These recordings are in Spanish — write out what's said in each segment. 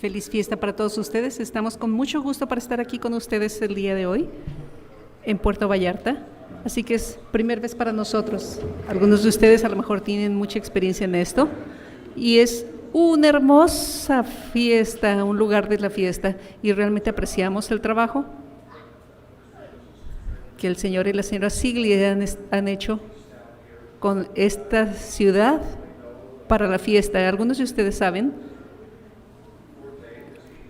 Feliz fiesta para todos ustedes. Estamos con mucho gusto para estar aquí con ustedes el día de hoy en Puerto Vallarta. Así que es primera vez para nosotros. Algunos de ustedes a lo mejor tienen mucha experiencia en esto. Y es una hermosa fiesta, un lugar de la fiesta. Y realmente apreciamos el trabajo que el señor y la señora Sigli han hecho con esta ciudad para la fiesta. Algunos de ustedes saben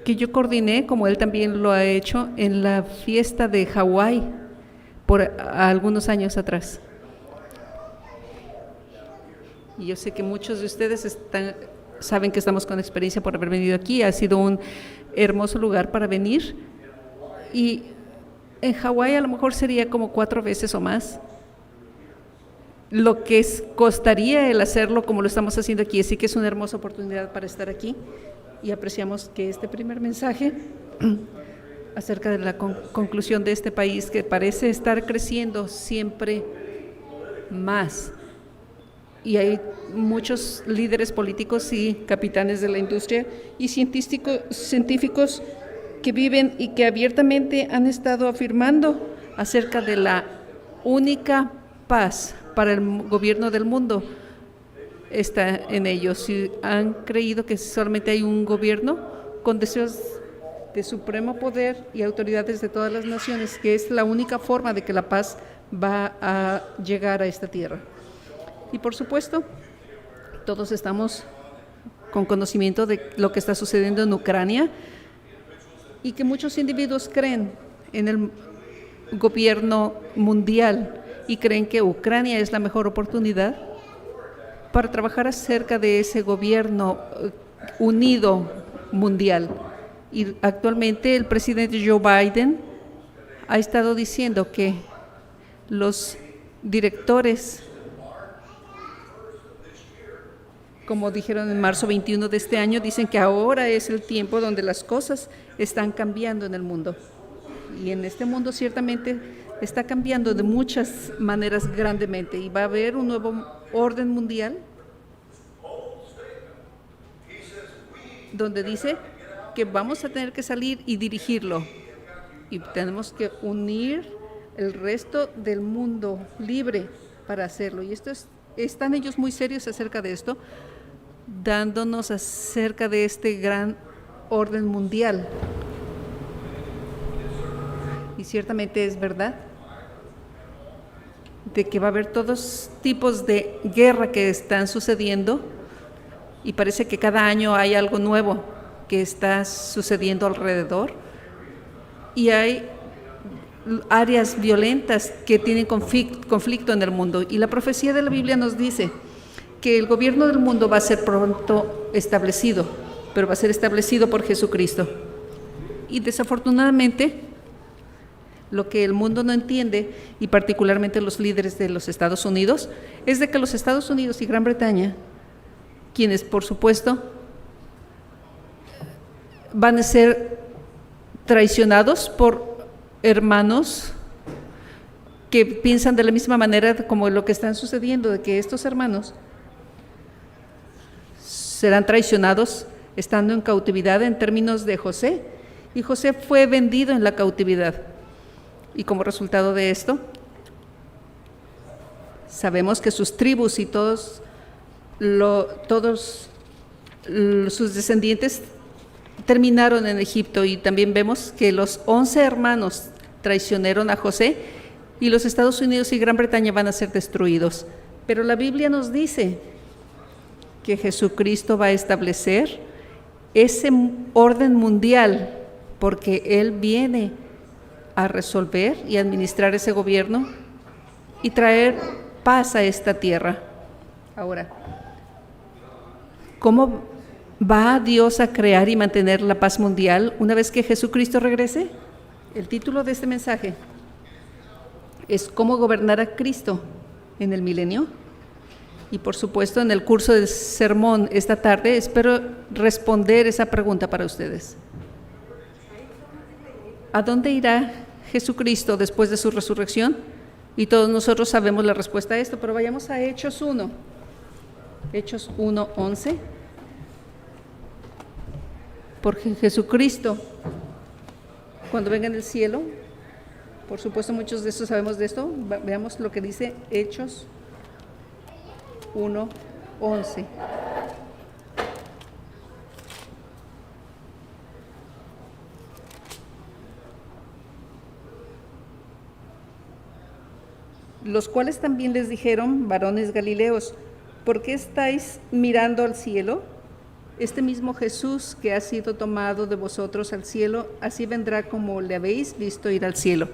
que yo coordiné, como él también lo ha hecho, en la fiesta de Hawái por algunos años atrás. Y yo sé que muchos de ustedes saben que estamos con experiencia por haber venido aquí. Ha sido un hermoso lugar para venir. Y en Hawái a lo mejor sería como 4 veces o más lo que costaría el hacerlo como lo estamos haciendo aquí. Así que es una hermosa oportunidad para estar aquí. Y apreciamos que este primer mensaje acerca de la conclusión de este país que parece estar creciendo siempre más. Y hay muchos líderes políticos y capitanes de la industria y científicos que viven y que abiertamente han estado afirmando acerca de la única paz para el gobierno del mundo. Está en ellos. Si han creído que solamente hay un gobierno con deseos de supremo poder y autoridades de todas las naciones, que es la única forma de que la paz va a llegar a esta tierra. Y por supuesto, todos estamos con conocimiento de lo que está sucediendo en Ucrania y que muchos individuos creen en el gobierno mundial y creen que Ucrania es la mejor oportunidad para trabajar acerca de ese gobierno unido mundial. Y actualmente el presidente Joe Biden ha estado diciendo que los directores, como dijeron en marzo 21 de este año, dicen que ahora es el tiempo donde las cosas están cambiando en el mundo. Y en este mundo ciertamente está cambiando de muchas maneras grandemente y va a haber un nuevo orden mundial donde dice que vamos a tener que salir y dirigirlo y tenemos que unir el resto del mundo libre para hacerlo. Y están ellos muy serios acerca de esto, dándonos acerca de este gran orden mundial. Y ciertamente es verdad de que va a haber todos tipos de guerra que están sucediendo y parece que cada año hay algo nuevo que está sucediendo alrededor y hay áreas violentas que tienen conflicto en el mundo. Y la profecía de la Biblia nos dice que el gobierno del mundo va a ser pronto establecido, pero va a ser establecido por Jesucristo. Y desafortunadamente, lo que el mundo no entiende, y particularmente los líderes de los Estados Unidos, es de que los Estados Unidos y Gran Bretaña, quienes por supuesto van a ser traicionados por hermanos que piensan de la misma manera como lo que están sucediendo, de que estos hermanos serán traicionados estando en cautividad en términos de José, y José fue vendido en la cautividad. Y como resultado de esto, sabemos que sus tribus y todos sus descendientes terminaron en Egipto, y también vemos que los 11 hermanos traicionaron a José y los Estados Unidos y Gran Bretaña van a ser destruidos. Pero la Biblia nos dice que Jesucristo va a establecer ese orden mundial porque Él viene a resolver y administrar ese gobierno y traer paz a esta tierra. Ahora, ¿cómo va Dios a crear y mantener la paz mundial una vez que Jesucristo regrese? El título de este mensaje es ¿Cómo gobernar a Cristo en el milenio? Y por supuesto, en el curso del sermón esta tarde espero responder esa pregunta para ustedes. ¿A dónde irá Jesucristo después de su resurrección? Y todos nosotros sabemos la respuesta a esto, pero vayamos a Hechos 1. Hechos 1:11. Porque Jesucristo, cuando venga en el cielo, por supuesto muchos de estos sabemos de esto, veamos lo que dice Hechos 1:11. Los cuales también les dijeron, varones galileos, ¿por qué estáis mirando al cielo? Este mismo Jesús que ha sido tomado de vosotros al cielo, así vendrá como le habéis visto ir al cielo.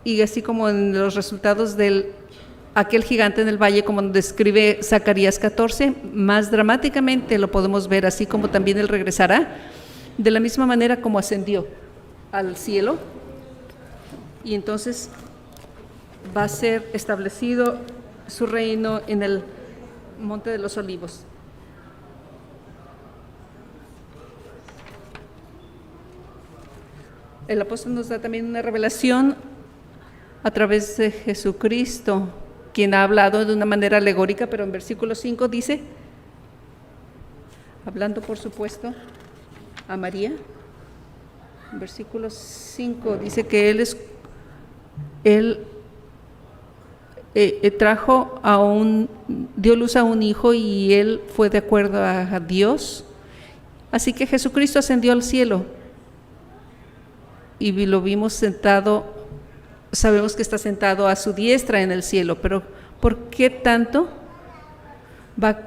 Y así como en los resultados de aquel gigante en el valle, como describe Zacarías 14, más dramáticamente lo podemos ver, así como también Él regresará, de la misma manera como ascendió al cielo. Y entonces va a ser establecido su reino en el Monte de los Olivos. El apóstol nos da también una revelación a través de Jesucristo, quien ha hablado de una manera alegórica, pero en versículo 5 dice, hablando por supuesto a María, en versículo 5 dice que Él dio luz a un hijo y Él fue de acuerdo a Dios. Así que Jesucristo ascendió al cielo y lo vimos sentado, sabemos que está sentado a su diestra en el cielo, pero ¿por qué tanto va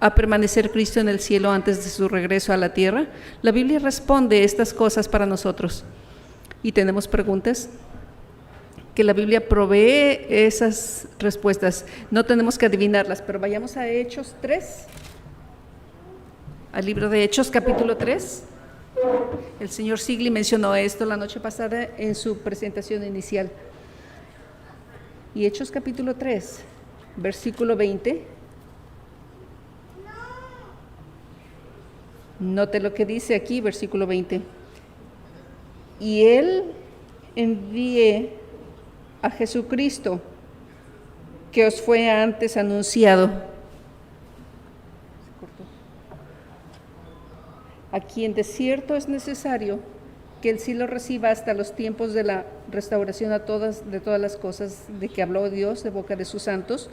a permanecer Cristo en el cielo antes de su regreso a la tierra? La Biblia responde estas cosas para nosotros y tenemos preguntas que la Biblia provee esas respuestas. No tenemos que adivinarlas, pero vayamos a Hechos 3, al libro de Hechos, capítulo 3. El señor Sigli mencionó esto la noche pasada en su presentación inicial. Y Hechos capítulo 3, versículo 20. Note lo que dice aquí, versículo 20. Y Él envíe a Jesucristo, que os fue antes anunciado, a quien de cierto es necesario que el cielo reciba hasta los tiempos de la restauración de todas las cosas de que habló Dios de boca de sus santos.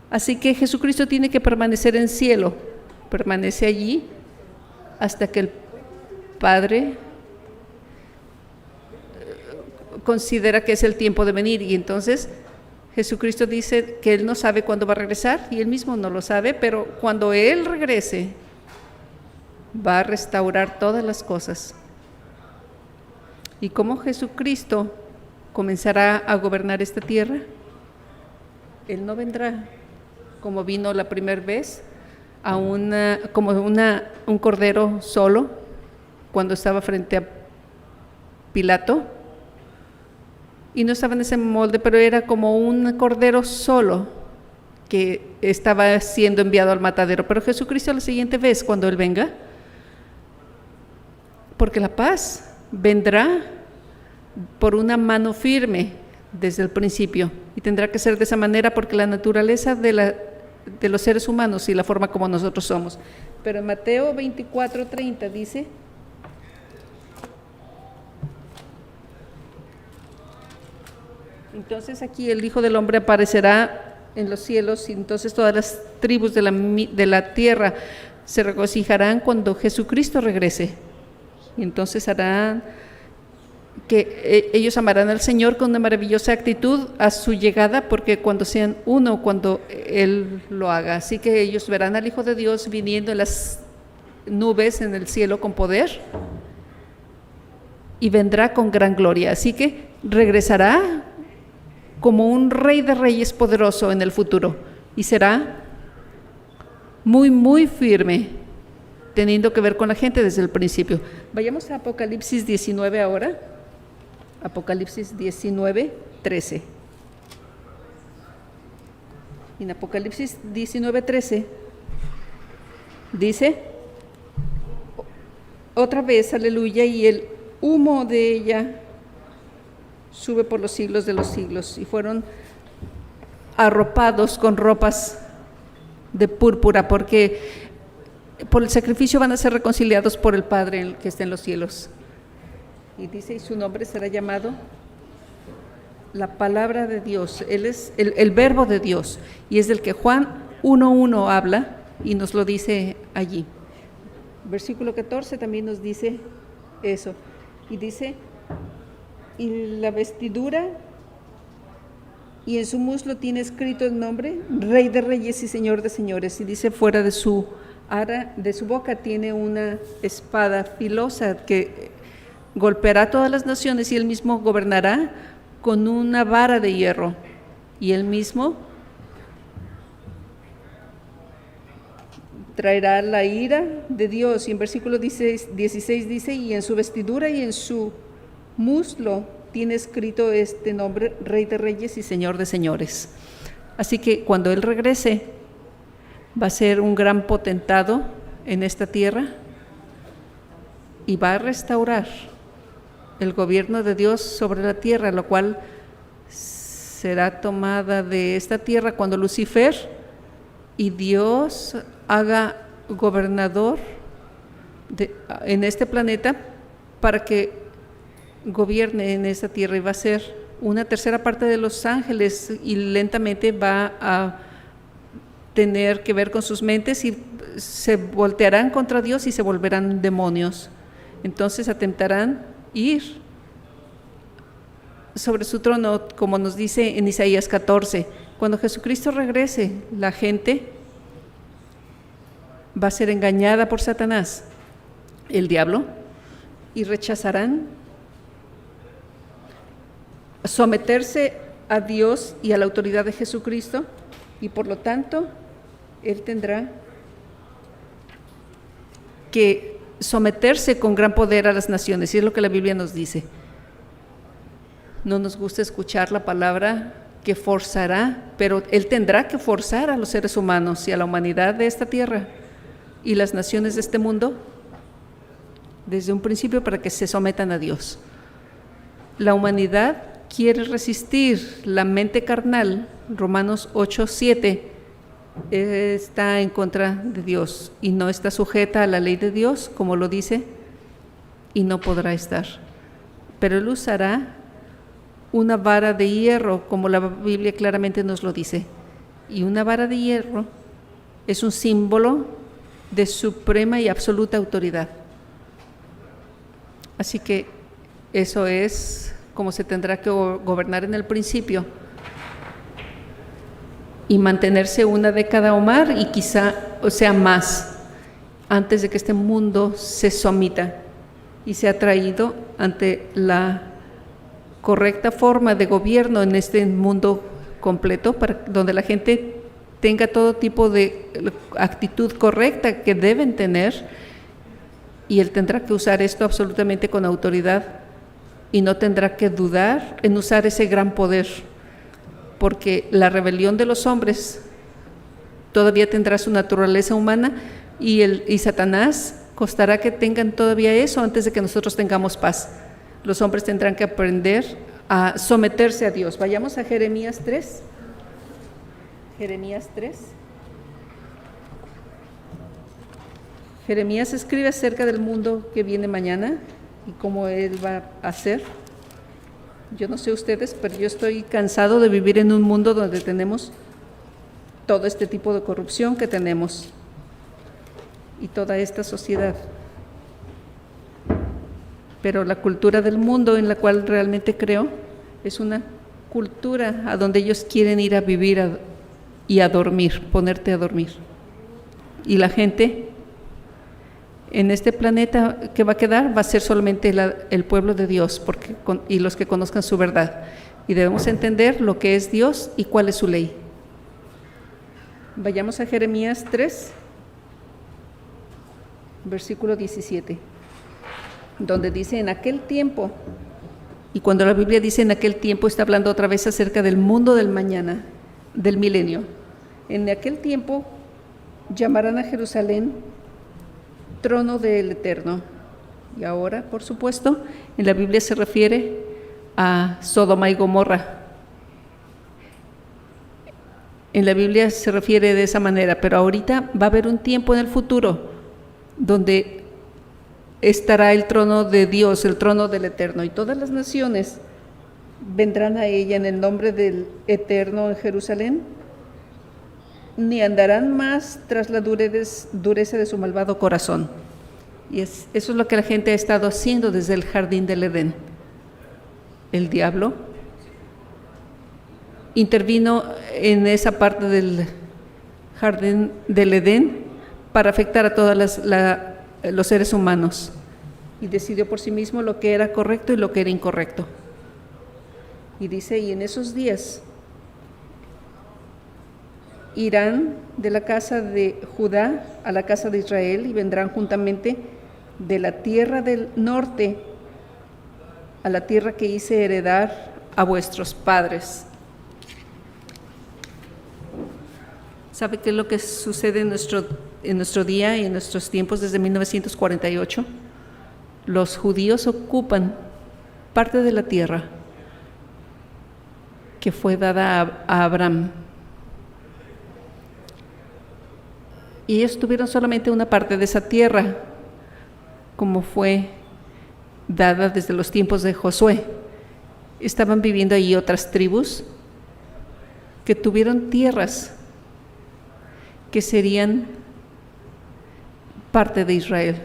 Así que Jesucristo tiene que permanecer en cielo, permanece allí hasta que el Padre considera que es el tiempo de venir, y entonces Jesucristo dice que Él no sabe cuándo va a regresar, y Él mismo no lo sabe, pero cuando Él regrese, va a restaurar todas las cosas. ¿Y cómo Jesucristo comenzará a gobernar esta tierra? Él no vendrá como vino la primera vez, como un cordero solo, cuando estaba frente a Pilato, y no estaba en ese molde, pero era como un cordero solo que estaba siendo enviado al matadero. Pero Jesucristo la siguiente vez, cuando Él venga, porque la paz vendrá por una mano firme desde el principio, y tendrá que ser de esa manera porque la naturaleza de los seres humanos y la forma como nosotros somos. Pero en Mateo 24:30 dice: entonces aquí el Hijo del Hombre aparecerá en los cielos, y entonces todas las tribus de la tierra se regocijarán cuando Jesucristo regrese. Y entonces harán que ellos amarán al Señor con una maravillosa actitud a su llegada, porque cuando sean uno, cuando Él lo haga. Así que ellos verán al Hijo de Dios viniendo en las nubes en el cielo con poder, y vendrá con gran gloria. Así que regresará como un rey de reyes poderoso en el futuro, y será muy, muy firme, teniendo que ver con la gente desde el principio. Vayamos a Apocalipsis 19 ahora. Apocalipsis 19:13. En Apocalipsis 19:13 dice: otra vez, aleluya, y el humo de ella sube por los siglos de los siglos, y fueron arropados con ropas de púrpura, porque por el sacrificio van a ser reconciliados por el Padre que está en los cielos. Y dice, y su nombre será llamado la palabra de Dios. Él es el verbo de Dios, y es del que Juan 1:1 habla y nos lo dice allí. Versículo 14 también nos dice eso, y dice, y la vestidura, y en su muslo tiene escrito el nombre, Rey de Reyes y Señor de Señores, y dice, fuera de su boca tiene una espada filosa que golpeará todas las naciones, y él mismo gobernará con una vara de hierro, y él mismo traerá la ira de Dios. Y en versículo 16 dice, y en su vestidura y en su muslo tiene escrito este nombre, Rey de Reyes y Señor de Señores. Así que cuando Él regrese, va a ser un gran potentado en esta tierra y va a restaurar el gobierno de Dios sobre la tierra, lo cual será tomada de esta tierra cuando Lucifer y Dios haga gobernador en este planeta para que gobierne en esta tierra, y va a ser una tercera parte de los ángeles, y lentamente va a tener que ver con sus mentes y se voltearán contra Dios y se volverán demonios. Entonces atentarán ir sobre su trono, como nos dice en Isaías 14. Cuando Jesucristo regrese, la gente va a ser engañada por Satanás, el diablo, y rechazarán someterse a Dios y a la autoridad de Jesucristo, y por lo tanto Él tendrá que someterse con gran poder a las naciones, y es lo que la Biblia nos dice. No nos gusta escuchar la palabra que forzará, pero Él tendrá que forzar a los seres humanos y a la humanidad de esta tierra y las naciones de este mundo desde un principio para que se sometan a Dios. La humanidad quiere resistir la mente carnal. Romanos 8:7 está en contra de Dios y no está sujeta a la ley de Dios, como lo dice, y no podrá estar. Pero Él usará una vara de hierro, como la Biblia claramente nos lo dice. Y una vara de hierro es un símbolo de suprema y absoluta autoridad. Así que eso es como se tendrá que gobernar en el principio y mantenerse una década o más, y quizá, o sea, más, antes de que este mundo se someta y sea traído ante la correcta forma de gobierno en este mundo completo, donde la gente tenga todo tipo de actitud correcta que deben tener, y Él tendrá que usar esto absolutamente con autoridad y no tendrá que dudar en usar ese gran poder, porque la rebelión de los hombres todavía tendrá su naturaleza humana, y Satanás costará que tengan todavía eso antes de que nosotros tengamos paz. Los hombres tendrán que aprender a someterse a Dios. Vayamos a Jeremías 3. Jeremías 3. Jeremías escribe acerca del mundo que viene mañana y cómo Él va a ser. Yo no sé ustedes, pero yo estoy cansado de vivir en un mundo donde tenemos todo este tipo de corrupción que tenemos y toda esta sociedad. Pero la cultura del mundo en la cual realmente creo es una cultura a donde ellos quieren ir a vivir y a dormir, ponerte a dormir. Y la gente en este planeta que va a quedar va a ser solamente el pueblo de Dios, y los que conozcan su verdad. Y debemos entender lo que es Dios y cuál es su ley. Vayamos a Jeremías 3, versículo 17. Donde dice en aquel tiempo, y cuando la Biblia dice en aquel tiempo, está hablando otra vez acerca del mundo del mañana, del milenio. En aquel tiempo llamarán a Jerusalén trono del Eterno. Y ahora, por supuesto, en la Biblia se refiere a Sodoma y Gomorra. En la Biblia se refiere de esa manera, pero ahorita va a haber un tiempo en el futuro donde estará el trono de Dios, el trono del Eterno, y todas las naciones vendrán a ella en el nombre del Eterno en Jerusalén, ni andarán más tras la dureza de su malvado corazón. Y eso es lo que la gente ha estado haciendo desde el jardín del Edén. El diablo intervino en esa parte del jardín del Edén para afectar a todos los seres humanos, y decidió por sí mismo lo que era correcto y lo que era incorrecto. Y dice, y en esos días irán de la casa de Judá a la casa de Israel, y vendrán juntamente de la tierra del norte a la tierra que hice heredar a vuestros padres. ¿Sabe qué es lo que sucede en nuestro día y en nuestros tiempos desde 1948? Los judíos ocupan parte de la tierra que fue dada a Abraham. Y ellos tuvieron solamente una parte de esa tierra, como fue dada desde los tiempos de Josué. Estaban viviendo ahí otras tribus que tuvieron tierras que serían parte de Israel.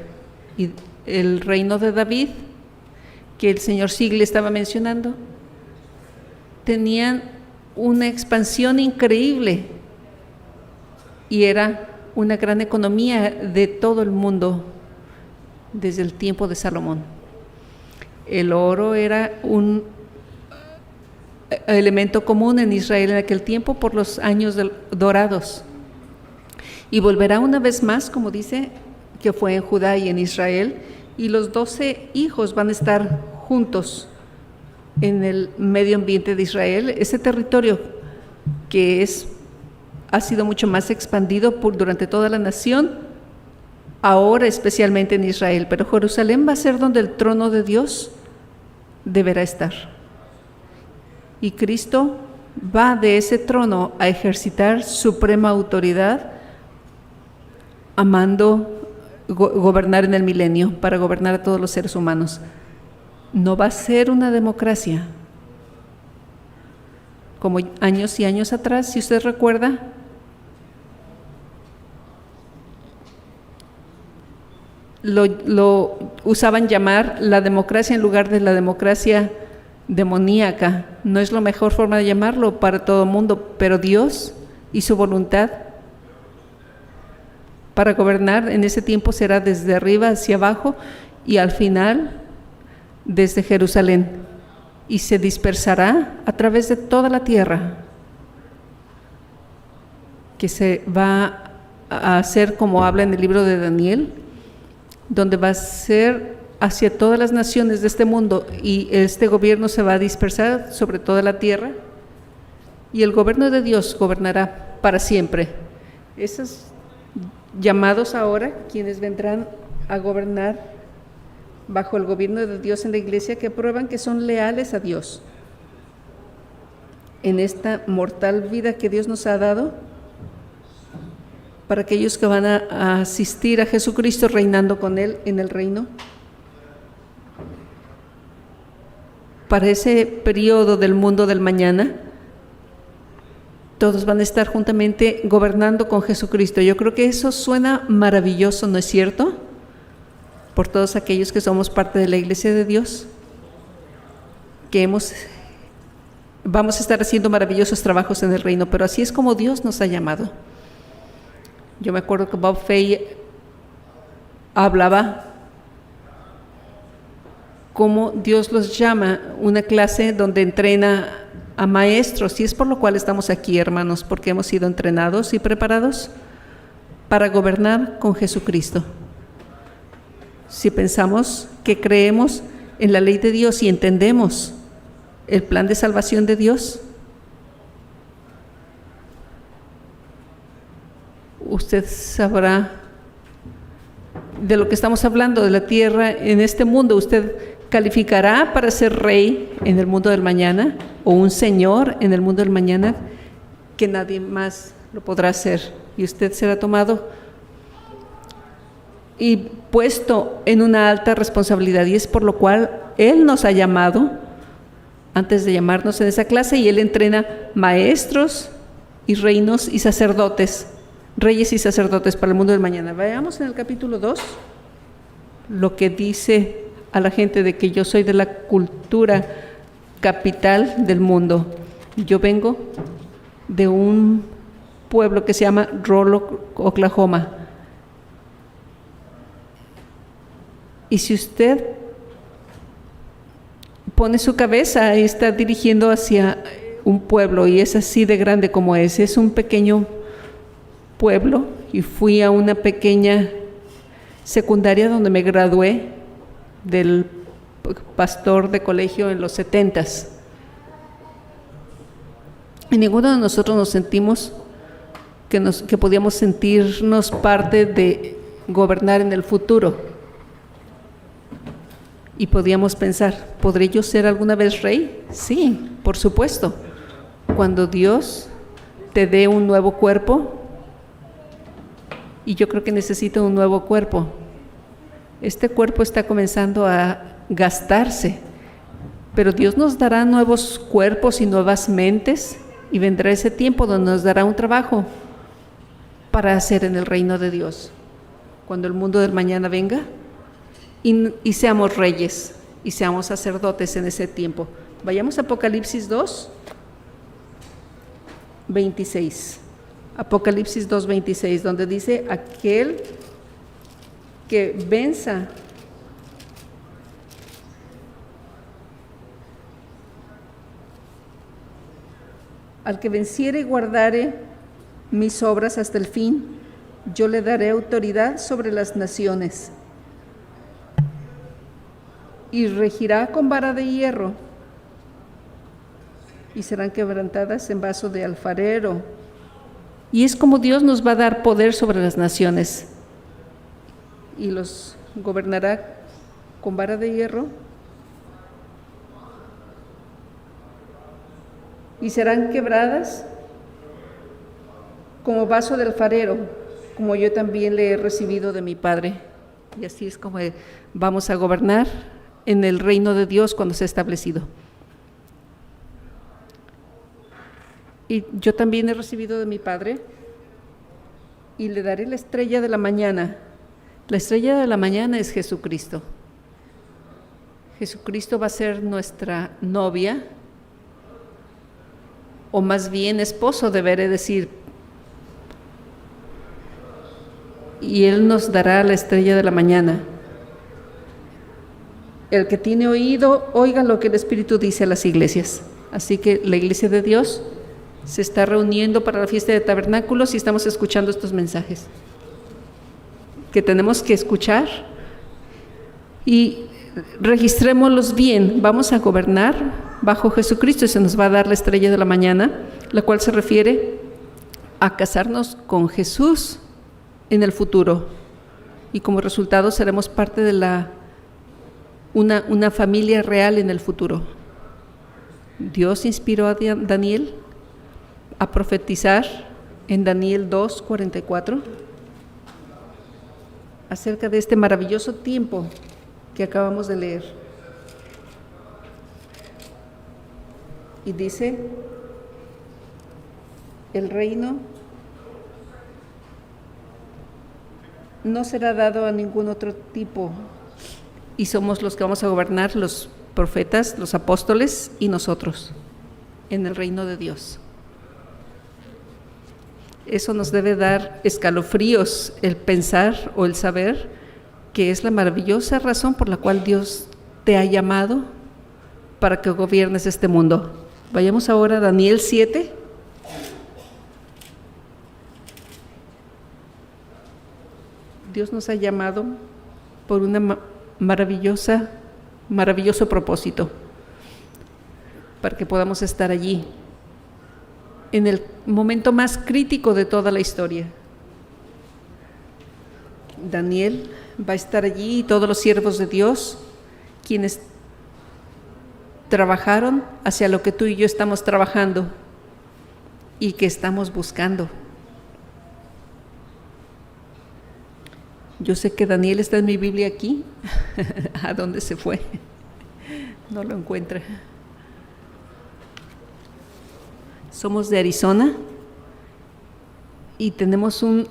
Y el reino de David, que el señor Sigle estaba mencionando, tenían una expansión increíble y era una gran economía de todo el mundo desde el tiempo de Salomón. El oro era un elemento común en Israel en aquel tiempo por los años dorados. Y volverá una vez más, como dice, que fue en Judá y en Israel, y los 12 hijos van a estar juntos en el medio ambiente de Israel, ese territorio que ha sido mucho más expandido durante toda la nación, ahora especialmente en Israel, pero Jerusalén va a ser donde el trono de Dios deberá estar. Y Cristo va de ese trono a ejercitar suprema autoridad, amando gobernar en el milenio, para gobernar a todos los seres humanos. No va a ser una democracia, como años y años atrás, si usted recuerda, lo usaban llamar la democracia en lugar de la democracia demoníaca. No es la mejor forma de llamarlo para todo el mundo, pero Dios y su voluntad para gobernar en ese tiempo será desde arriba hacia abajo y al final desde Jerusalén, y se dispersará a través de toda la tierra, que se va a hacer como habla en el libro de Daniel, donde va a ser hacia todas las naciones de este mundo, y este gobierno se va a dispersar sobre toda la tierra, y el gobierno de Dios gobernará para siempre. Esos llamados ahora, quienes vendrán a gobernar bajo el gobierno de Dios en la iglesia, que prueban que son leales a Dios en esta mortal vida que Dios nos ha dado, para aquellos que van a asistir a Jesucristo reinando con Él en el reino. Para ese periodo del mundo del mañana, todos van a estar juntamente gobernando con Jesucristo. Yo creo que eso suena maravilloso, ¿no es cierto? Por todos aquellos que somos parte de la Iglesia de Dios, que vamos a estar haciendo maravillosos trabajos en el reino, pero así es como Dios nos ha llamado. Yo me acuerdo que Bob Fay hablaba cómo Dios los llama, una clase donde entrena a maestros, y es por lo cual estamos aquí, hermanos, porque hemos sido entrenados y preparados para gobernar con Jesucristo. Si pensamos que creemos en la ley de Dios y entendemos el plan de salvación de Dios, usted sabrá de lo que estamos hablando, de la tierra en este mundo. Usted calificará para ser rey en el mundo del mañana, o un señor en el mundo del mañana, que nadie más lo podrá hacer, y usted será tomado y puesto en una alta responsabilidad, y es por lo cual Él nos ha llamado antes de llamarnos en esa clase, y Él entrena maestros y reinos y sacerdotes, reyes y sacerdotes para el mundo del mañana. Veamos en el capítulo 2 lo que dice a la gente de que yo soy de la cultura capital del mundo. Yo vengo de un pueblo que se llama Rollo, Oklahoma. Y si usted pone su cabeza y está dirigiendo hacia un pueblo, y es así de grande como es un pequeño pueblo, y fui a una pequeña secundaria donde me gradué del pastor de colegio en los 70s. Y ninguno de nosotros nos sentimos que podíamos sentirnos parte de gobernar en el futuro. Y podíamos pensar, ¿podré yo ser alguna vez rey? Sí, por supuesto. Cuando Dios te dé un nuevo cuerpo, y yo creo que necesita un nuevo cuerpo. Este cuerpo está comenzando a gastarse, pero Dios nos dará nuevos cuerpos y nuevas mentes, y vendrá ese tiempo donde nos dará un trabajo para hacer en el reino de Dios. Cuando el mundo del mañana venga, y seamos reyes y seamos sacerdotes en ese tiempo. Vayamos a Apocalipsis 2, 26. Apocalipsis 2, 26, donde dice: aquel que venza al que venciere y guardare mis obras hasta el fin, yo le daré autoridad sobre las naciones, y regirá con vara de hierro, y serán quebrantadas en vaso de alfarero. Y es como Dios nos va a dar poder sobre las naciones, y los gobernará con vara de hierro, y serán quebradas como vaso de alfarero, como yo también le he recibido de mi Padre. Y así es como vamos a gobernar en el reino de Dios cuando sea establecido. Y yo también he recibido de mi Padre, y le daré la estrella de la mañana. La estrella de la mañana es Jesucristo. Jesucristo va a ser nuestra novia, o más bien esposo, deberé decir. Y Él nos dará la estrella de la mañana. El que tiene oído, oiga lo que el Espíritu dice a las iglesias. Así que la iglesia de Dios se está reuniendo para la fiesta de tabernáculos y estamos escuchando estos mensajes que tenemos que escuchar, y registrémoslos bien. Vamos a gobernar bajo Jesucristo, y se nos va a dar la estrella de la mañana, la cual se refiere a casarnos con Jesús en el futuro, y como resultado seremos parte de una familia real en el futuro. Dios inspiró a Daniel a profetizar en Daniel 2:44 acerca de este maravilloso tiempo que acabamos de leer. Y dice: el reino no será dado a ningún otro tipo, y somos los que vamos a gobernar, los profetas, los apóstoles y nosotros, en el reino de Dios. Eso nos debe dar escalofríos, el pensar o el saber que es la maravillosa razón por la cual Dios te ha llamado para que gobiernes este mundo. Vayamos ahora a Daniel 7. Dios nos ha llamado por una maravilloso propósito, para que podamos estar allí en el momento más crítico de toda la historia. Daniel va a estar allí, y todos los siervos de Dios, quienes trabajaron hacia lo que tú y yo estamos trabajando y que estamos buscando. Yo sé que Daniel está en mi Biblia aquí. ¿A dónde se fue? No lo encuentra. Somos de Arizona y tenemos un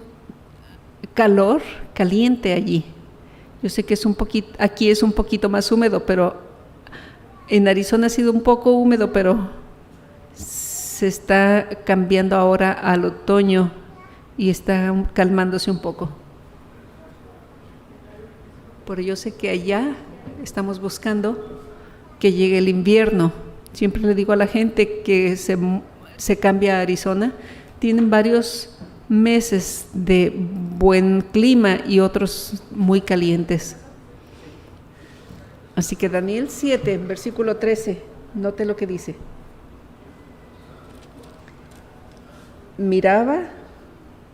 calor caliente allí. Yo sé que aquí es un poquito más húmedo, pero en Arizona ha sido un poco húmedo, pero se está cambiando ahora al otoño y está calmándose un poco. Pero yo sé que allá estamos buscando que llegue el invierno. Siempre le digo a la gente que se cambia a Arizona, tienen varios meses de buen clima y otros muy calientes. Así que Daniel 7, versículo 13, note lo que dice. Miraba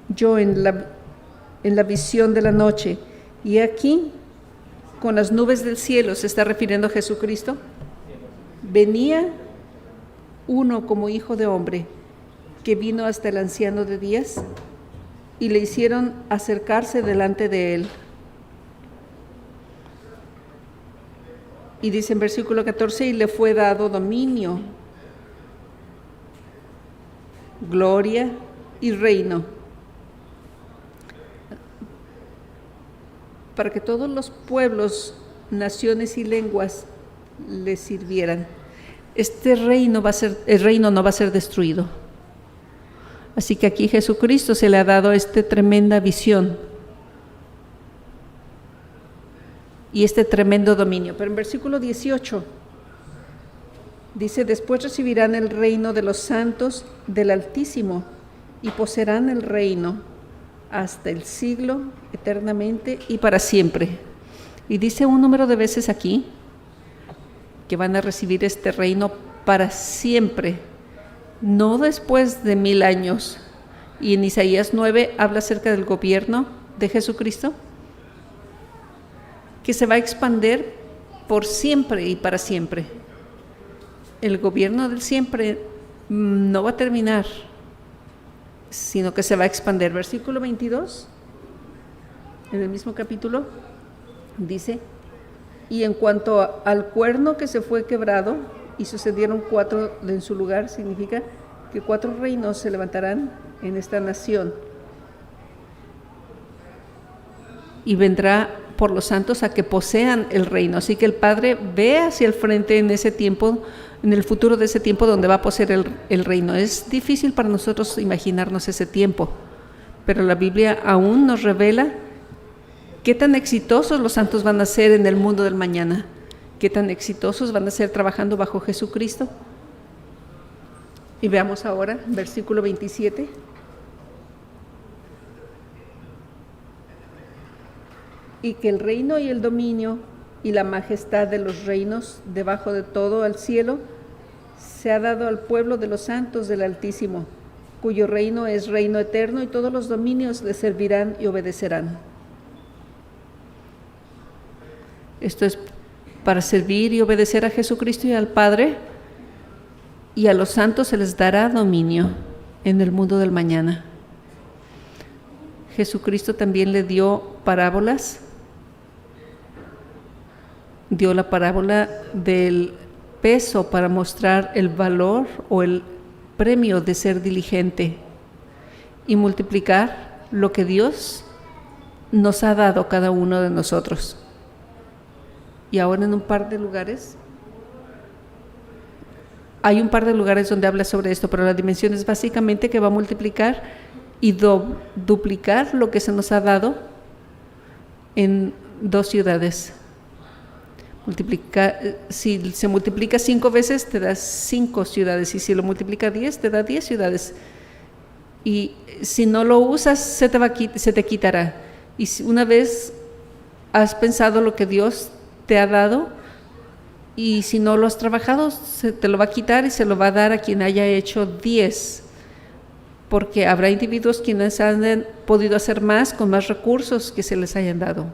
yo en la visión de la noche, y aquí, con las nubes del cielo, se está refiriendo a Jesucristo, venía uno como hijo de hombre, que vino hasta el anciano de días, y le hicieron acercarse delante de él. Y dice en versículo 14, y le fue dado dominio, gloria y reino, para que todos los pueblos, naciones y lenguas le sirvieran. El reino no va a ser destruido. Así que aquí Jesucristo se le ha dado esta tremenda visión y este tremendo dominio. Pero en versículo 18 dice, después recibirán el reino de los santos del Altísimo y poseerán el reino hasta el siglo, eternamente y para siempre. Y dice un número de veces aquí que van a recibir este reino para siempre, no después de 1000 años. Y en Isaías 9 habla acerca del gobierno de Jesucristo, que se va a expandir por siempre y para siempre. El gobierno del siempre no va a terminar, sino que se va a expandir. Versículo 22, en el mismo capítulo, dice, y en cuanto al cuerno que se fue quebrado, y sucedieron 4 en su lugar, significa que 4 reinos se levantarán en esta nación, y vendrá por los santos a que posean el reino. Así que el Padre ve hacia el frente en ese tiempo, en el futuro de ese tiempo donde va a poseer el reino. Es difícil para nosotros imaginarnos ese tiempo, pero la Biblia aún nos revela qué tan exitosos los santos van a ser en el mundo del mañana, qué tan exitosos van a ser trabajando bajo Jesucristo. Y veamos ahora, versículo 27. Y que el reino y el dominio y la majestad de los reinos debajo de todo el cielo se ha dado al pueblo de los santos del Altísimo, cuyo reino es reino eterno y todos los dominios le servirán y obedecerán. Esto es para servir y obedecer a Jesucristo y al Padre, y a los santos se les dará dominio en el mundo del mañana. Jesucristo también le dio parábolas. Dio la parábola del peso para mostrar el valor o el premio de ser diligente y multiplicar lo que Dios nos ha dado cada uno de nosotros. Y ahora en un par de lugares, hay un par de lugares donde habla sobre esto, pero la dimensión es básicamente que va a multiplicar y duplicar lo que se nos ha dado en 2 ciudades. Si se multiplica 5 veces, te da 5 ciudades, y si lo multiplica 10, te da 10 ciudades. Y si no lo usas, se te quitará. Y si una vez has pensado lo que Dios te ha dado, y si no lo has trabajado, se te lo va a quitar y se lo va a dar a quien haya hecho 10. Porque habrá individuos quienes han podido hacer más con más recursos que se les hayan dado.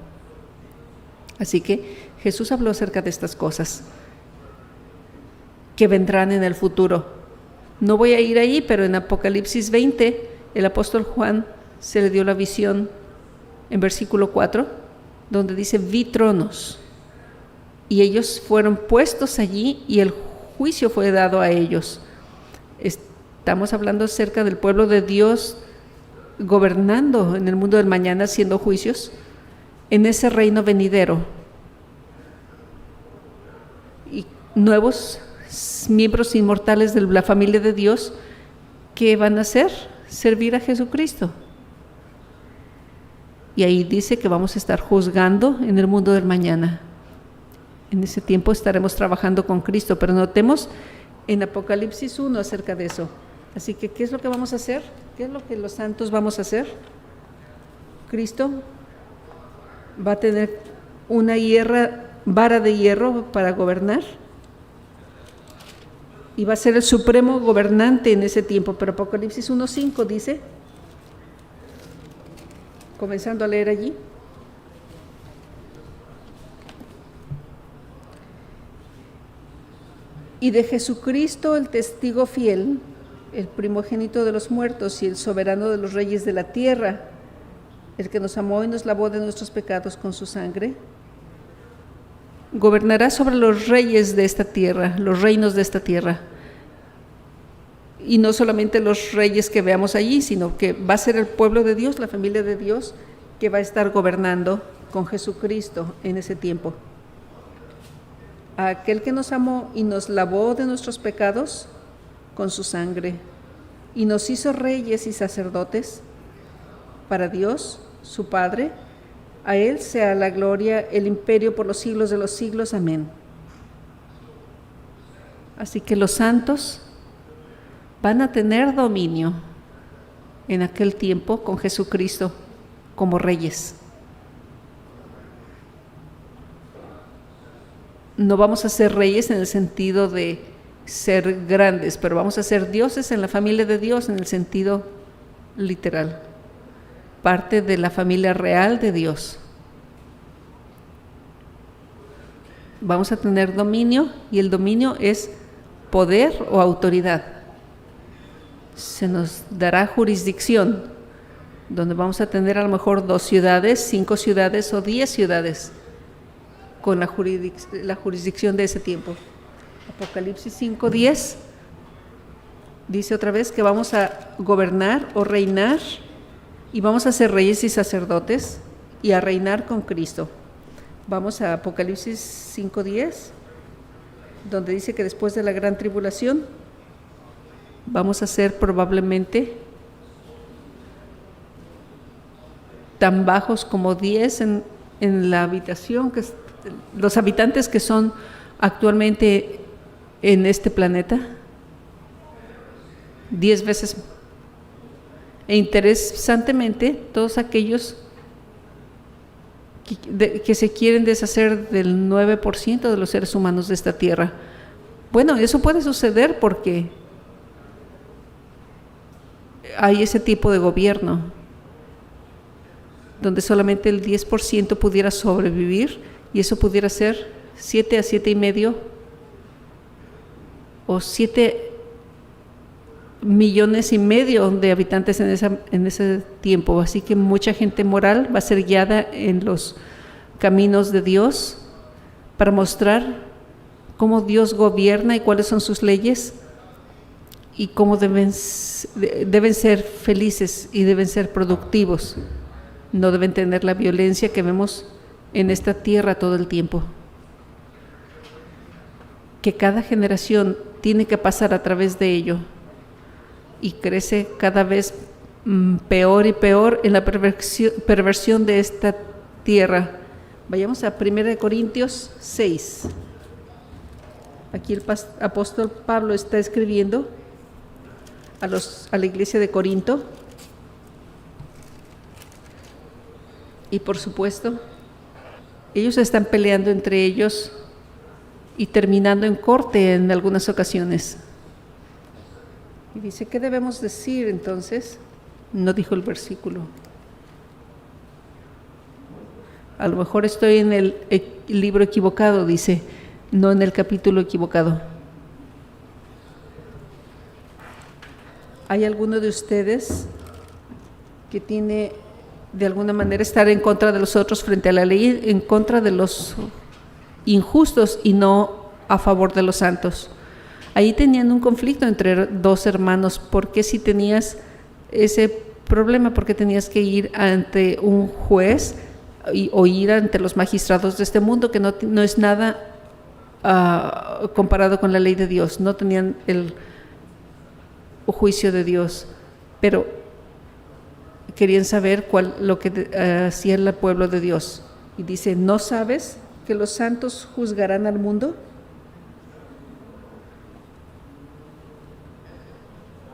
Así que Jesús habló acerca de estas cosas que vendrán en el futuro. No voy a ir ahí, pero en Apocalipsis 20, el apóstol Juan se le dio la visión en versículo 4, donde dice: vi tronos, y ellos fueron puestos allí, y el juicio fue dado a ellos. Estamos hablando acerca del pueblo de Dios gobernando en el mundo del mañana, haciendo juicios en ese reino venidero. Y nuevos miembros inmortales de la familia de Dios, ¿qué van a hacer? Servir a Jesucristo. Y ahí dice que vamos a estar juzgando en el mundo del mañana. En ese tiempo estaremos trabajando con Cristo, pero notemos en Apocalipsis 1 acerca de eso. Así que, ¿qué es lo que vamos a hacer? ¿Qué es lo que los santos vamos a hacer? Cristo va a tener una vara de hierro para gobernar, y va a ser el supremo gobernante en ese tiempo. Pero Apocalipsis 1:5 dice, comenzando a leer allí: y de Jesucristo, el testigo fiel, el primogénito de los muertos y el soberano de los reyes de la tierra, el que nos amó y nos lavó de nuestros pecados con su sangre, gobernará sobre los reyes de esta tierra, los reinos de esta tierra. Y no solamente los reyes que veamos allí, sino que va a ser el pueblo de Dios, la familia de Dios, que va a estar gobernando con Jesucristo en ese tiempo. A aquel que nos amó y nos lavó de nuestros pecados con su sangre, y nos hizo reyes y sacerdotes para Dios, su Padre. A Él sea la gloria, el imperio por los siglos de los siglos. Amén. Así que los santos van a tener dominio en aquel tiempo con Jesucristo como reyes. No vamos a ser reyes en el sentido de ser grandes, pero vamos a ser dioses en la familia de Dios en el sentido literal, parte de la familia real de Dios. Vamos a tener dominio, y el dominio es poder o autoridad. Se nos dará jurisdicción, donde vamos a tener a lo mejor 2 ciudades, 5 ciudades o 10 ciudades con la jurisdicción de ese tiempo. Apocalipsis 5:10 dice otra vez que vamos a gobernar o reinar, y vamos a ser reyes y sacerdotes y a reinar con Cristo. Vamos a Apocalipsis 5:10, donde dice que después de la gran tribulación vamos a ser probablemente tan bajos como 10 en la habitación, que los habitantes que son actualmente en este planeta, 10 veces. E interesantemente, todos aquellos que se quieren deshacer del 9% de los seres humanos de esta tierra. Bueno, eso puede suceder porque hay ese tipo de gobierno donde solamente el 10% pudiera sobrevivir, y eso pudiera ser 7 a 7,5 o 7,5 millones de habitantes en ese tiempo. Así que mucha gente moral va a ser guiada en los caminos de Dios para mostrar cómo Dios gobierna y cuáles son sus leyes, y cómo deben ser felices y deben ser productivos. No deben tener la violencia que vemos en esta tierra todo el tiempo. Que cada generación tiene que pasar a través de ello, y crece cada vez peor y peor en la perversión de esta tierra. Vayamos a 1 Corintios 6. Aquí el apóstol Pablo está escribiendo a la iglesia de Corinto, y por supuesto ellos están peleando entre ellos y terminando en corte en algunas ocasiones. Y dice, ¿qué debemos decir entonces? No dijo el versículo. A lo mejor estoy en el libro equivocado, dice, no en el capítulo equivocado. ¿Hay alguno de ustedes que tiene de alguna manera estar en contra de los otros frente a la ley, en contra de los injustos y no a favor de los santos. Ahí tenían un conflicto entre dos hermanos. ¿Por qué si tenías ese problema? ¿Por qué tenías que ir ante un juez o ir ante los magistrados de este mundo, que no es nada comparado con la ley de Dios? No tenían el juicio de Dios, pero querían saber lo que hacía el pueblo de Dios. Y dice, ¿no sabes que los santos juzgarán al mundo?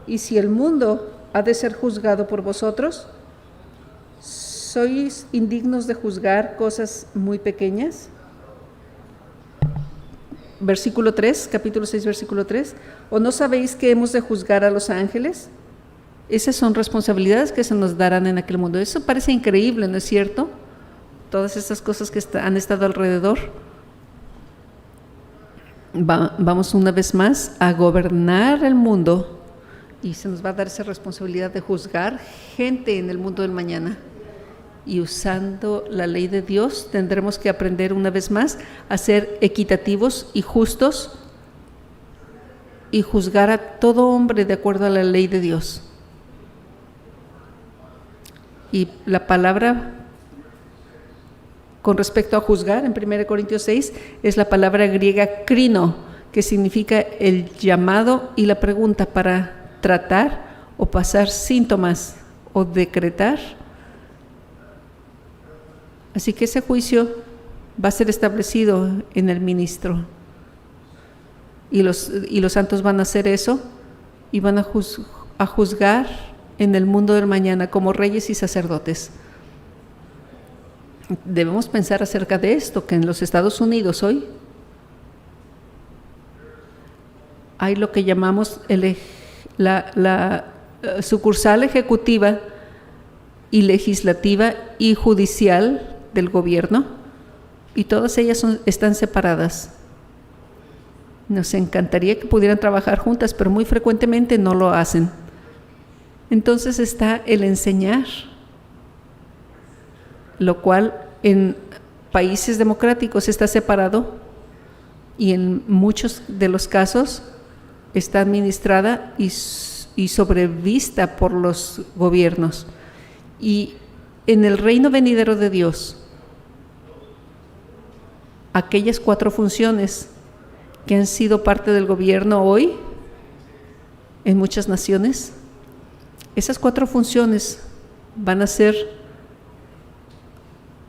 Y si el mundo ha de ser juzgado por vosotros, ¿sois indignos de juzgar cosas muy pequeñas? Versículo 3, capítulo 6, versículo 3. ¿O no sabéis que hemos de juzgar a los ángeles? Esas son responsabilidades que se nos darán en aquel mundo. Eso parece increíble, ¿no es cierto? Todas estas cosas que han estado alrededor. Vamos una vez más a gobernar el mundo y se nos va a dar esa responsabilidad de juzgar gente en el mundo del mañana. Y usando la ley de Dios tendremos que aprender una vez más a ser equitativos y justos y juzgar a todo hombre de acuerdo a la ley de Dios. Y la palabra con respecto a juzgar en 1 Corintios 6 es la palabra griega krino, que significa el llamado y la pregunta para tratar o pasar síntomas o decretar. Así que ese juicio va a ser establecido en el ministro. Y los santos van a hacer eso y van a juzgar en el mundo del mañana como reyes y sacerdotes. Debemos pensar acerca de esto, que en los Estados Unidos hoy hay lo que llamamos la sucursal ejecutiva y legislativa y judicial del gobierno, y todas ellas están separadas. Nos encantaría que pudieran trabajar juntas, pero muy frecuentemente no lo hacen. Entonces está el enseñar, lo cual en países democráticos está separado y en muchos de los casos está administrada y sobrevista por los gobiernos. Y en el reino venidero de Dios, aquellas 4 funciones que han sido parte del gobierno hoy en muchas naciones, esas 4 funciones van a ser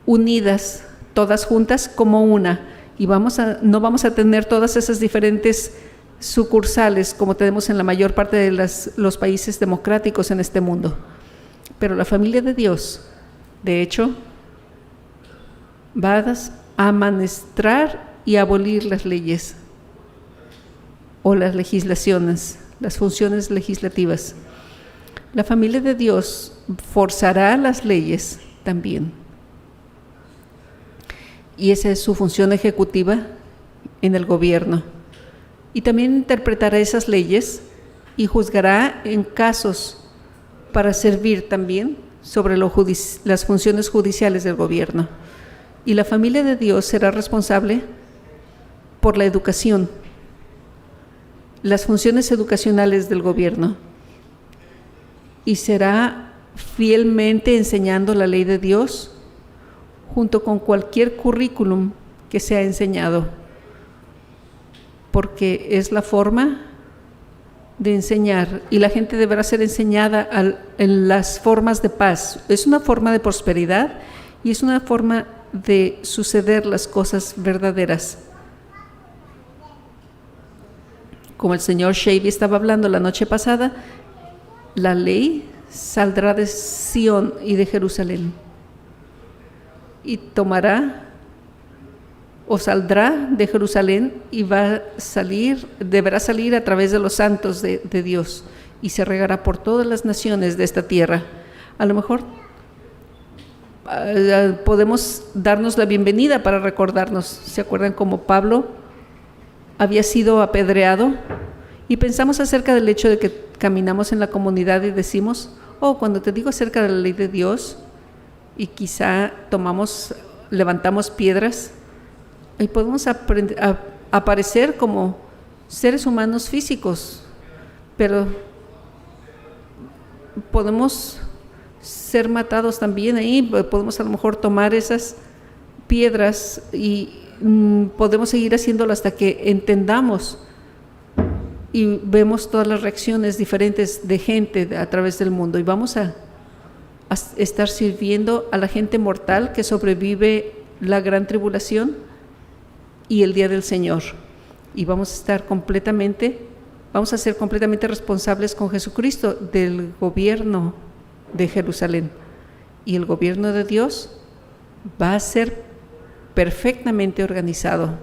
unidas todas juntas como una, y no vamos a tener todas esas diferentes sucursales como tenemos en la mayor parte de los países democráticos en este mundo. Pero la familia de Dios, de hecho, va a amanestrar y abolir las leyes o las legislaciones, las funciones legislativas. La familia de Dios forzará las leyes también. Y esa es su función ejecutiva en el gobierno. Y también interpretará esas leyes y juzgará en casos para servir también sobre las funciones judiciales del gobierno. Y la familia de Dios será responsable por la educación, las funciones educacionales del gobierno, y será fielmente enseñando la ley de Dios junto con cualquier currículum que sea enseñado, porque es la forma de enseñar, y la gente deberá ser enseñada en las formas de paz. Es una forma de prosperidad y es una forma de suceder las cosas verdaderas. Como el señor Shavy estaba hablando la noche pasada, la ley saldrá de Sión y de Jerusalén y saldrá de Jerusalén y deberá salir a través de los santos de Dios, y se regará por todas las naciones de esta tierra. A lo mejor podemos darnos la bienvenida para recordarnos. ¿Se acuerdan cómo Pablo había sido apedreado? Y pensamos acerca del hecho de que caminamos en la comunidad y decimos, cuando te digo acerca de la ley de Dios, y quizá levantamos piedras y podemos aparecer como seres humanos físicos, pero podemos ser matados también ahí. Podemos a lo mejor tomar esas piedras y podemos seguir haciéndolo hasta que entendamos y vemos todas las reacciones diferentes de gente a través del mundo, y vamos a estar sirviendo a la gente mortal que sobrevive la gran tribulación y el día del Señor, y vamos a ser completamente responsables con Jesucristo del gobierno de Jerusalén, y el gobierno de Dios va a ser perfectamente organizado.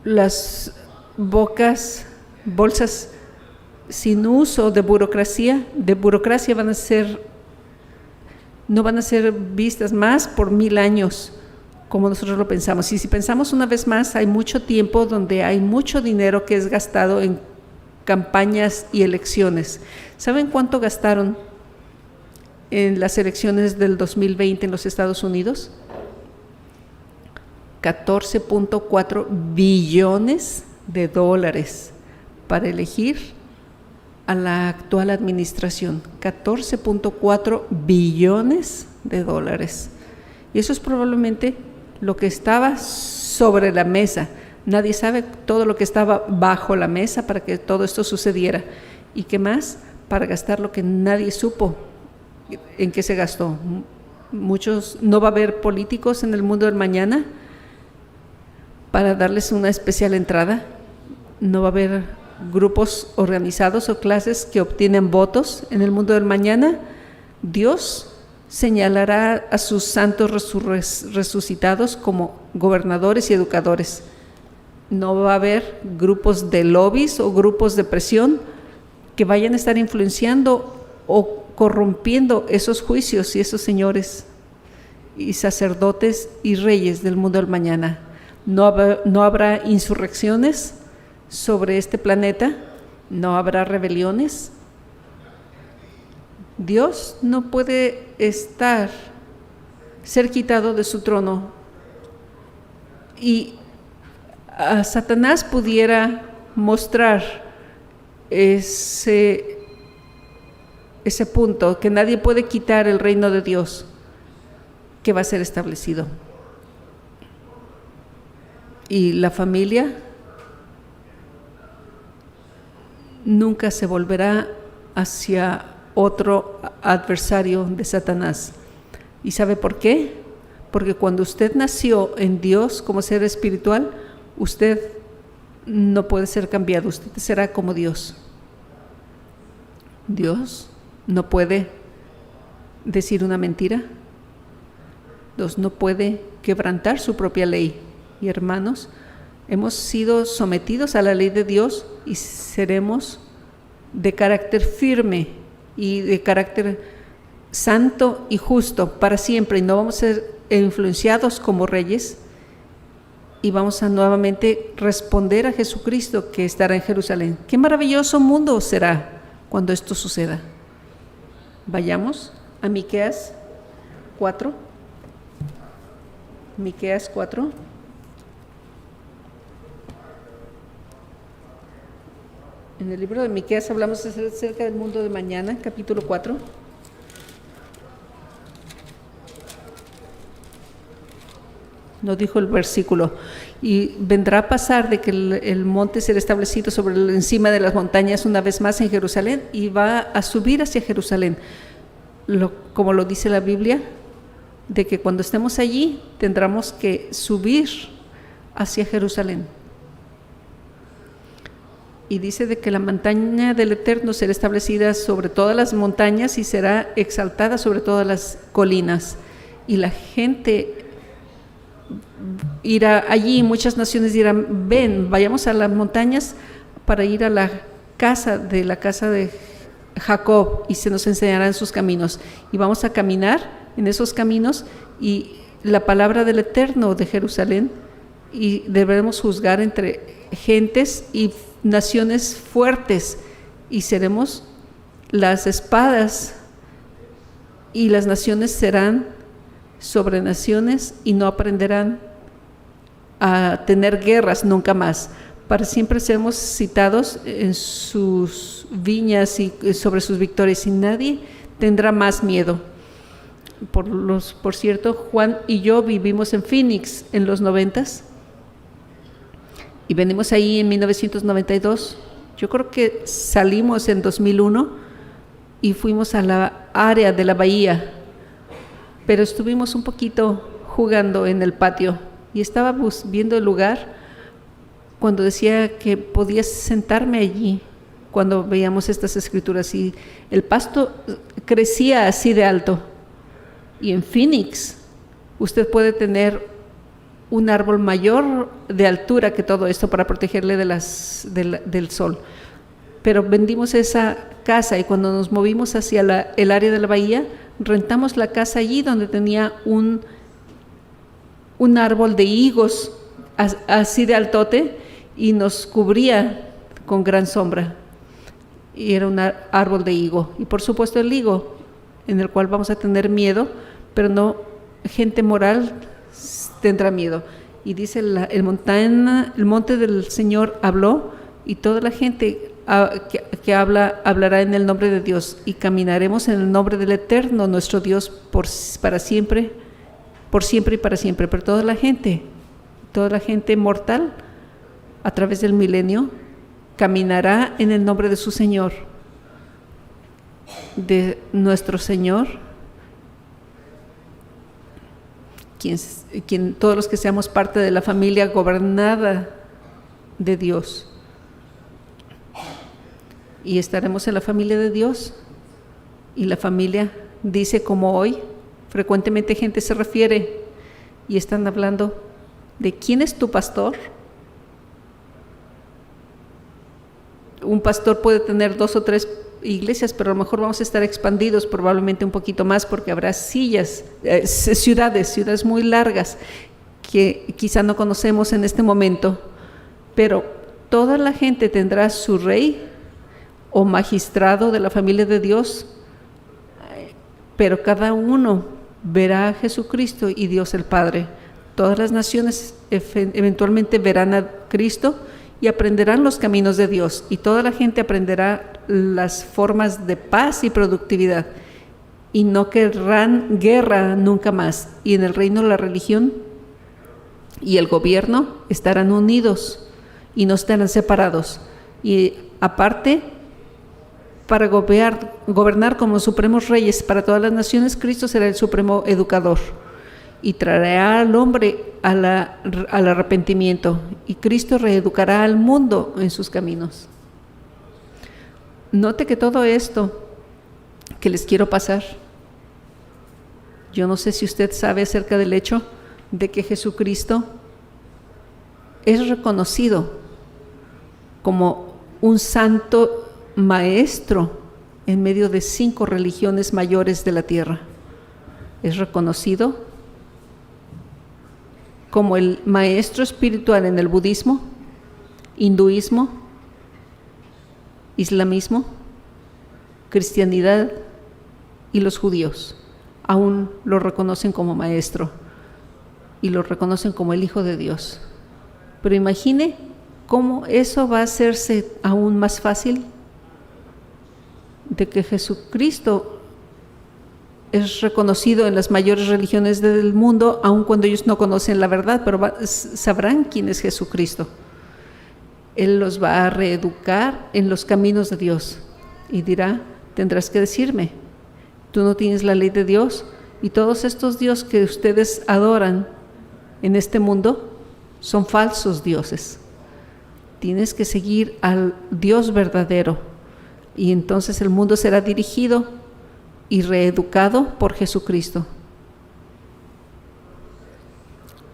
Las bolsas sin uso de burocracia no van a ser vistas más por 1000 años, como nosotros lo pensamos. Y si pensamos una vez más, hay mucho tiempo donde hay mucho dinero que es gastado en campañas y elecciones. ¿Saben cuánto gastaron en las elecciones del 2020 en los Estados Unidos? 14.4 billones de dólares para elegir a la actual administración. 14.4 billones de dólares. Y eso es probablemente lo que estaba sobre la mesa. Nadie sabe todo lo que estaba bajo la mesa para que todo esto sucediera. ¿Y qué más? Para gastar lo que nadie supo en qué se gastó. No va a haber políticos en el mundo del mañana para darles una especial entrada. No va a haber grupos organizados o clases que obtienen votos en el mundo del mañana. Dios señalará a sus santos resucitados como gobernadores y educadores. No va a haber grupos de lobbies o grupos de presión que vayan a estar influenciando o corrompiendo esos juicios y esos señores y sacerdotes y reyes del mundo del mañana. No habrá insurrecciones sobre este planeta, no habrá rebeliones. Dios no puede ser quitado de su trono, y a Satanás pudiera mostrar ese punto, que nadie puede quitar el reino de Dios que va a ser establecido. Y la familia nunca se volverá hacia otro adversario de Satanás. ¿Y sabe por qué? Porque cuando usted nació en Dios como ser espiritual, usted no puede ser cambiado, usted será como Dios. Dios no puede decir una mentira. Dios no puede quebrantar su propia ley. Y hermanos, hemos sido sometidos a la ley de Dios y seremos de carácter firme y de carácter santo y justo para siempre, y no vamos a ser influenciados como reyes, y vamos a nuevamente responder a Jesucristo que estará en Jerusalén. Qué maravilloso mundo será cuando esto suceda. Vayamos a Miqueas 4. Miqueas 4. En el libro de Miqueas hablamos acerca del mundo de mañana, capítulo 4. No dijo el versículo. Y vendrá a pasar de que el monte será establecido encima de las montañas una vez más en Jerusalén, y va a subir hacia Jerusalén. Como lo dice la Biblia, de que cuando estemos allí tendremos que subir hacia Jerusalén. Y dice de que la montaña del Eterno será establecida sobre todas las montañas y será exaltada sobre todas las colinas. Y la gente irá allí, muchas naciones dirán: ven, vayamos a las montañas para ir a la casa de Jacob, y se nos enseñarán sus caminos. Y vamos a caminar en esos caminos y la palabra del Eterno de Jerusalén, y debemos juzgar entre gentes y naciones fuertes, y seremos las espadas y las naciones serán sobre naciones y no aprenderán a tener guerras nunca más. Para siempre seremos citados en sus viñas y sobre sus victorias, y nadie tendrá más miedo. Por cierto, Juan y yo vivimos en Phoenix en los 90s y venimos ahí en 1992. Yo creo que salimos en 2001 y fuimos a la área de la bahía, pero estuvimos un poquito jugando en el patio y estábamos viendo el lugar cuando decía que podía sentarme allí cuando veíamos estas escrituras, y el pasto crecía así de alto. Y en Phoenix usted puede tener un árbol mayor de altura que todo esto para protegerle del sol. Pero vendimos esa casa y cuando nos movimos hacia el área de la bahía, rentamos la casa allí donde tenía un árbol de higos así de altote y nos cubría con gran sombra. Y era un árbol de higo. Y por supuesto el higo, en el cual vamos a tener miedo, pero no gente moral tendrá miedo. Y dice el monte del Señor habló, y toda la gente que hablará en el nombre de Dios, y caminaremos en el nombre del Eterno, nuestro Dios, para siempre, por siempre y para siempre. Pero toda la gente mortal, a través del milenio, caminará en el nombre de su Señor, de nuestro Señor, quien todos los que seamos parte de la familia gobernada de Dios. Y estaremos en la familia de Dios. Y la familia dice, como hoy, frecuentemente gente se refiere y están hablando de quién es tu pastor. Un pastor puede tener 2 o 3 iglesias, pero a lo mejor vamos a estar expandidos probablemente un poquito más, porque habrá ciudades muy largas que quizá no conocemos en este momento, pero toda la gente tendrá su rey o magistrado de la familia de Dios, pero cada uno verá a Jesucristo y Dios el Padre. Todas las naciones eventualmente verán a Cristo y aprenderán los caminos de Dios, y toda la gente aprenderá las formas de paz y productividad, y no querrán guerra nunca más. Y en el reino la religión y el gobierno estarán unidos y no estarán separados. Y aparte, para gobernar como supremos reyes para todas las naciones, Cristo será el supremo educador y traerá al hombre al arrepentimiento, y Cristo reeducará al mundo en sus caminos. Note que todo esto que les quiero pasar, yo no sé si usted sabe acerca del hecho de que Jesucristo es reconocido como un santo maestro en medio de 5 religiones mayores de la tierra. Es reconocido como el maestro espiritual en el budismo, hinduismo, islamismo, cristianidad y los judíos. Aún lo reconocen como maestro y lo reconocen como el Hijo de Dios. Pero imagine cómo eso va a hacerse aún más fácil, de que Jesucristo es reconocido en las mayores religiones del mundo, aun cuando ellos no conocen la verdad, pero sabrán quién es Jesucristo. Él los va a reeducar en los caminos de Dios y dirá, tendrás que decirme, tú no tienes la ley de Dios, y todos estos dioses que ustedes adoran en este mundo son falsos dioses. Tienes que seguir al Dios verdadero, y entonces el mundo será dirigido y reeducado por Jesucristo.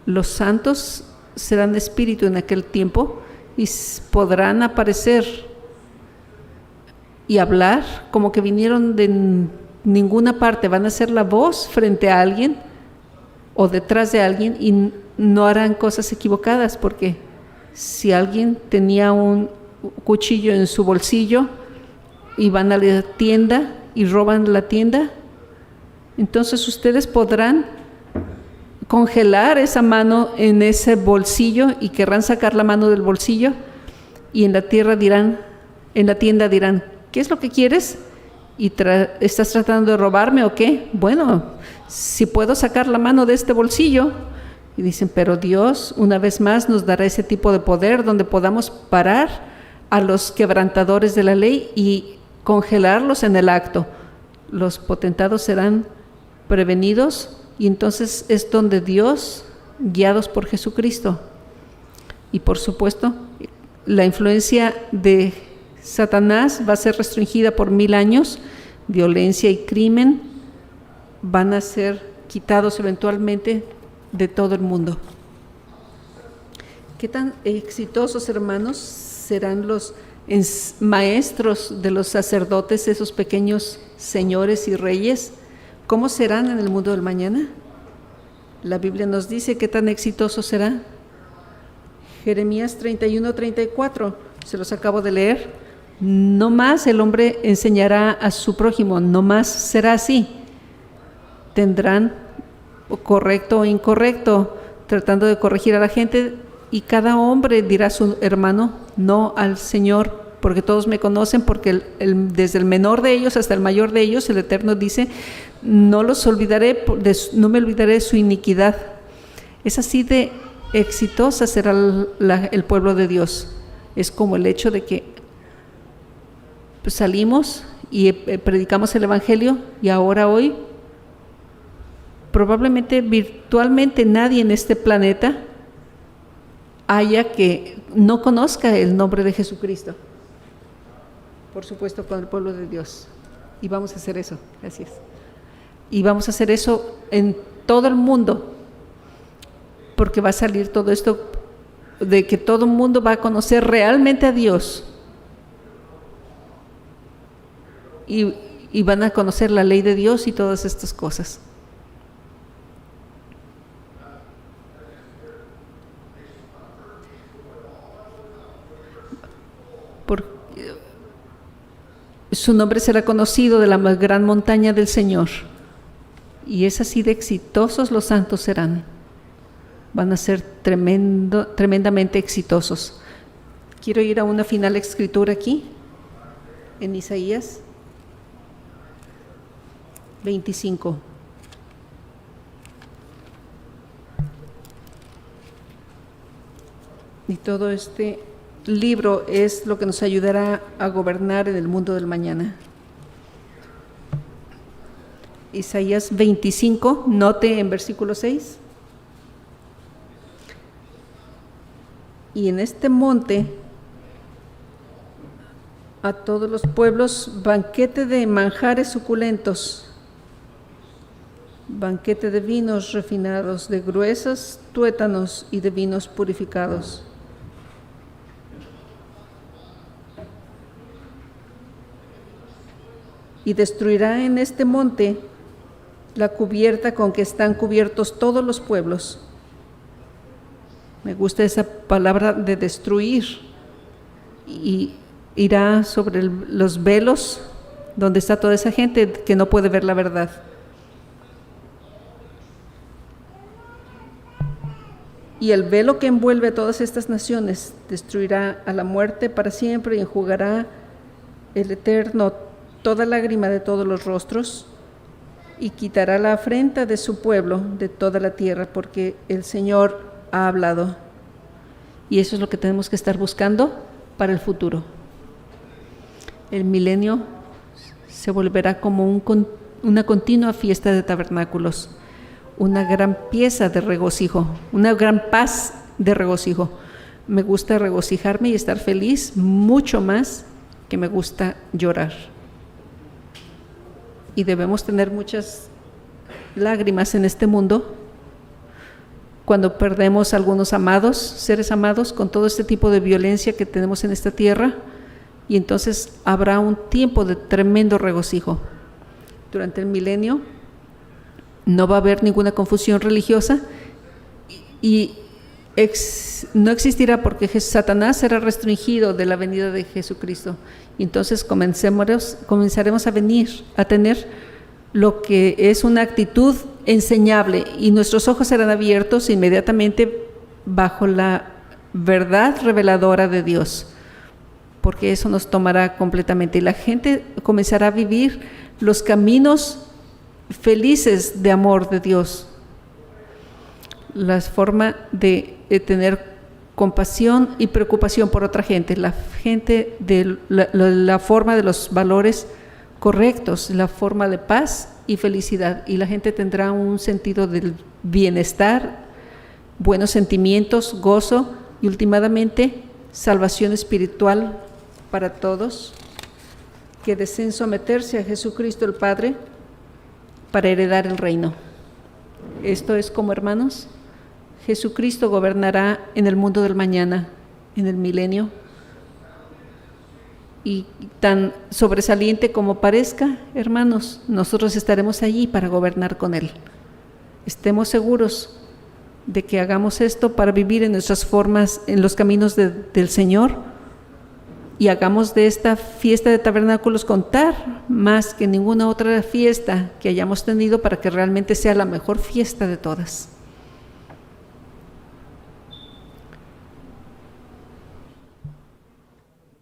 Los santos serán espíritu en aquel tiempo y podrán aparecer y hablar como que vinieron de ninguna parte. Van a ser la voz frente a alguien o detrás de alguien, y no harán cosas equivocadas, porque si alguien tenía un cuchillo en su bolsillo y van a la tienda y roban la tienda, entonces ustedes podrán congelar esa mano en ese bolsillo y querrán sacar la mano del bolsillo y en la tienda dirán, ¿qué es lo que quieres? ¿Y estás tratando de robarme o qué? Bueno, si puedo sacar la mano de este bolsillo. Y dicen, pero Dios una vez más nos dará ese tipo de poder donde podamos parar a los quebrantadores de la ley y congelarlos en el acto. Los potentados serán prevenidos y entonces es donde Dios, guiados por Jesucristo. Y por supuesto, la influencia de Satanás va a ser restringida por 1000 años, violencia y crimen van a ser quitados eventualmente de todo el mundo. ¿Qué tan exitosos, hermanos, serán los maestros de los sacerdotes, esos pequeños señores y reyes? ¿Cómo serán en el mundo del mañana? La Biblia nos dice qué tan exitoso será. Jeremías 31:34, se los acabo de leer. No más el hombre enseñará a su prójimo, no más será así. Tendrán correcto o incorrecto, tratando de corregir a la gente, y cada hombre dirá a su hermano, no al Señor, porque todos me conocen, porque desde el menor de ellos hasta el mayor de ellos, el Eterno dice, no los olvidaré, no me olvidaré de su iniquidad. Es así de exitosa será el pueblo de Dios. Es como el hecho de que salimos y predicamos el Evangelio, y ahora hoy probablemente virtualmente nadie en este planeta haya que no conozca el nombre de Jesucristo. Por supuesto, con el pueblo de Dios. Y vamos a hacer eso. Gracias. Y vamos a hacer eso en todo el mundo, porque va a salir todo esto de que todo el mundo va a conocer realmente a Dios. Y van a conocer la ley de Dios y todas estas cosas. Su nombre será conocido de la gran montaña del Señor. Y es así de exitosos los santos serán. Van a ser tremendamente exitosos. Quiero ir a una final escritura aquí, en Isaías 25. Y todo este libro es lo que nos ayudará a gobernar en el mundo del mañana. Isaías 25, note en versículo 6. Y en este monte a todos los pueblos banquete de manjares suculentos, banquete de vinos refinados, de gruesos tuétanos y de vinos purificados. Y destruirá en este monte la cubierta con que están cubiertos todos los pueblos. Me gusta esa palabra de destruir. Y irá sobre los velos donde está toda esa gente que no puede ver la verdad. Y el velo que envuelve a todas estas naciones destruirá a la muerte para siempre y enjugará el Eterno toda lágrima de todos los rostros y quitará la afrenta de su pueblo de toda la tierra, porque el Señor ha hablado. Y eso es lo que tenemos que estar buscando para el futuro. El milenio se volverá como una continua fiesta de tabernáculos, una gran pieza de regocijo, una gran paz de regocijo. Me gusta regocijarme y estar feliz mucho más que me gusta llorar. Y debemos tener muchas lágrimas en este mundo cuando perdemos a algunos amados, seres amados, con todo este tipo de violencia que tenemos en esta tierra, y entonces habrá un tiempo de tremendo regocijo. Durante el milenio no va a haber ninguna confusión religiosa y no existirá porque Satanás será restringido de la venida de Jesucristo. Y entonces comenzaremos a venir, a tener lo que es una actitud enseñable, y nuestros ojos serán abiertos inmediatamente bajo la verdad reveladora de Dios, porque eso nos tomará completamente, y la gente comenzará a vivir los caminos felices de amor de Dios, la forma de tener compasión y preocupación por otra gente, la forma de los valores correctos, la forma de paz y felicidad, y la gente tendrá un sentido del bienestar, buenos sentimientos, gozo y últimamente salvación espiritual para todos que deseen someterse a Jesucristo el Padre para heredar el reino. Esto es como, hermanos, Jesucristo gobernará en el mundo del mañana, en el milenio, y tan sobresaliente como parezca, hermanos, nosotros estaremos allí para gobernar con Él. Estemos seguros de que hagamos esto para vivir en nuestras formas, en los caminos del Señor, y hagamos de esta fiesta de tabernáculos contar más que ninguna otra fiesta que hayamos tenido, para que realmente sea la mejor fiesta de todas.